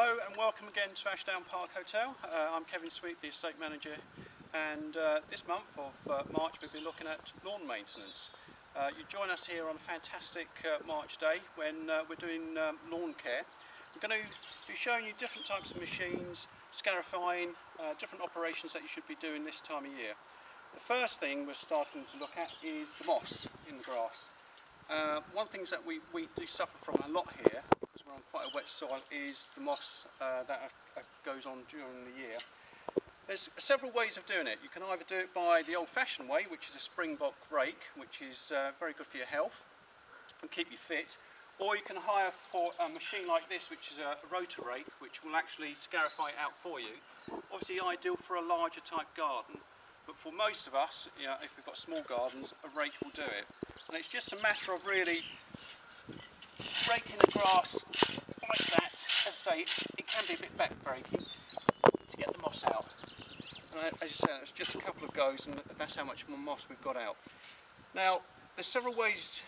Hello and welcome again to Ashdown Park Hotel. I'm Kevin Sweet, the estate manager, and this month of March we'll be looking at lawn maintenance. You join us here on a fantastic March day when we're doing lawn care. We're going to be showing you different types of machines, scarifying, different operations that you should be doing this time of year. The first thing we're starting to look at is the moss in the grass. One thing that we do suffer from a lot here, because we're on quite a wet soil, is the moss that goes on during the year. There's several ways of doing it. You can either do it by the old-fashioned way, which is a springbok rake, which is very good for your health and keep you fit, or you can hire for a machine like this, which is a rotor rake, which will actually scarify it out for you. Obviously ideal for a larger type garden, but for most of us, you know, if we've got small gardens, a rake will do it. And it's just a matter of really raking the grass like that. As I say, it can be a bit back-breaking to get the moss out. And as you say, it's just a couple of goes and that's how much more moss we've got out. Now, there's several ways,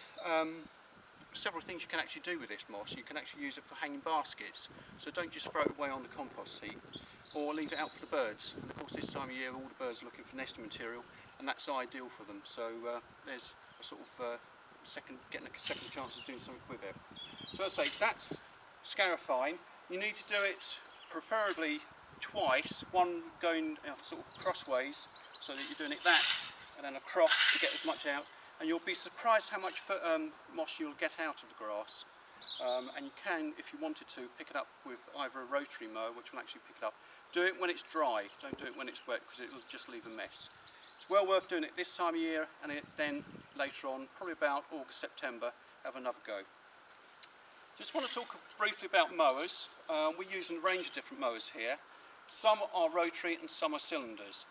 several things you can actually do with this moss. You can actually use it for hanging baskets, so don't just throw it away on the compost heap, or leave it out for the birds. And of course this time of year all the birds are looking for nesting material, and that's ideal for them. So there's a sort of getting a second chance of doing something with it. So as I say, that's scarifying. You need to do it preferably twice, one going sort of crossways, so that you're doing it that and then across to get as much out, and you'll be surprised how much moss you'll get out of the grass. And you can, if you wanted to, pick it up with either a rotary mower, which will actually pick it up. Do it when it's dry, don't do it when it's wet, because it will just leave a mess. It's well worth doing it this time of year, and then later on, probably about August, September, have another go. Just want to talk briefly about mowers. We're using a range of different mowers here. Some are rotary and some are cylinders.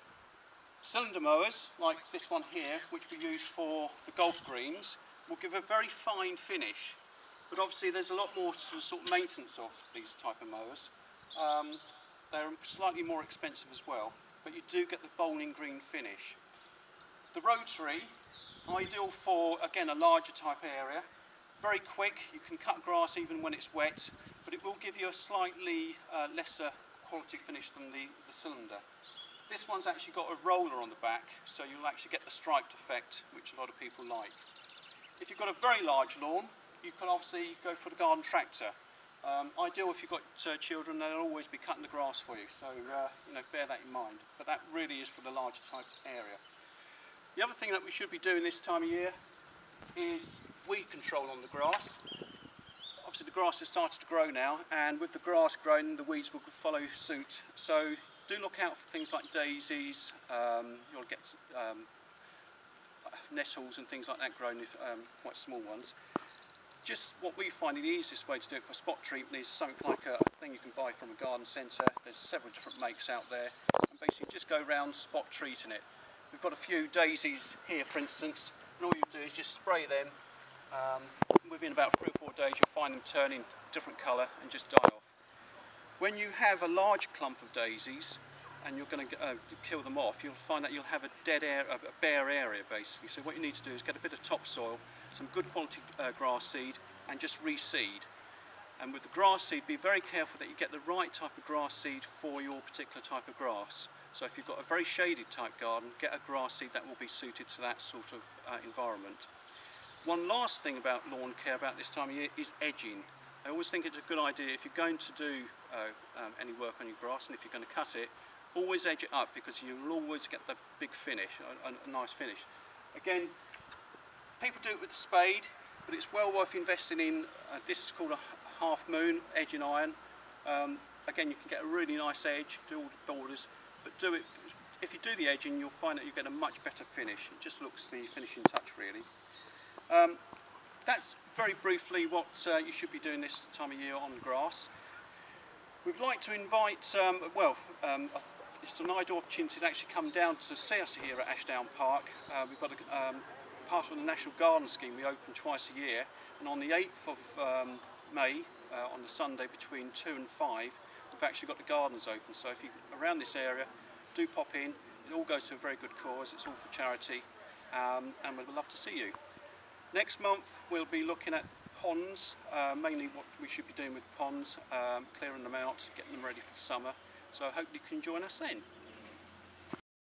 Cylinder mowers, like this one here, which we use for the golf greens, will give a very fine finish. But obviously there's a lot more sort of maintenance of these type of mowers. They're slightly more expensive as well, but you do get the bowling green finish. The rotary, ideal for, again, a larger type area. Very quick, you can cut grass even when it's wet, but it will give you a slightly lesser quality finish than the cylinder. This one's actually got a roller on the back, so you'll actually get the striped effect, which a lot of people like. If you've got a very large lawn, you can obviously go for the garden tractor. Ideal if you've got children, they'll always be cutting the grass for you, so you know, bear that in mind. But that really is for the larger type area. The other thing that we should be doing this time of year is weed control on the grass. Obviously the grass has started to grow now, and with the grass growing, the weeds will follow suit. So do look out for things like daisies. You'll get nettles and things like that growing, quite small ones. Just what we find the easiest way to do it for spot treatment is something like a thing you can buy from a garden centre. There's several different makes out there, and basically just go around spot treating it. We've got a few daisies here, for instance, and all you do is just spray them. Within about 3 or 4 days you'll find them turning different colour and just die off. When you have a large clump of daisies and you're going to kill them off, you'll find that you'll have a bare area basically. So what you need to do is get a bit of topsoil, some good quality grass seed, and just reseed. And with the grass seed, be very careful that you get the right type of grass seed for your particular type of grass. So if you've got a very shaded type garden, get a grass seed that will be suited to that sort of environment. One last thing about lawn care about this time of year is edging. I always think it's a good idea, if you're going to do any work on your grass, and if you're going to cut it, always edge it up, because you'll always get the big finish, a nice finish. Again, people do it with the spade, but it's well worth investing in. This is called a half moon edging iron. Again, you can get a really nice edge, do all the borders, but do it. If you do the edging, you'll find that you get a much better finish. It just looks the finishing touch, really. That's very briefly what you should be doing this time of year on grass. We'd like to invite, it's an ideal opportunity to actually come down to see us here at Ashdown Park. We've got part of the National Garden Scheme. We open twice a year, and on the 8th of May, on the Sunday between 2 and 5, we've actually got the gardens open. So if you're around this area, do pop in. It all goes to a very good cause. It's all for charity, and we'd love to see you. Next month we'll be looking at ponds, mainly what we should be doing with ponds, clearing them out, getting them ready for summer. So I hope you can join us then.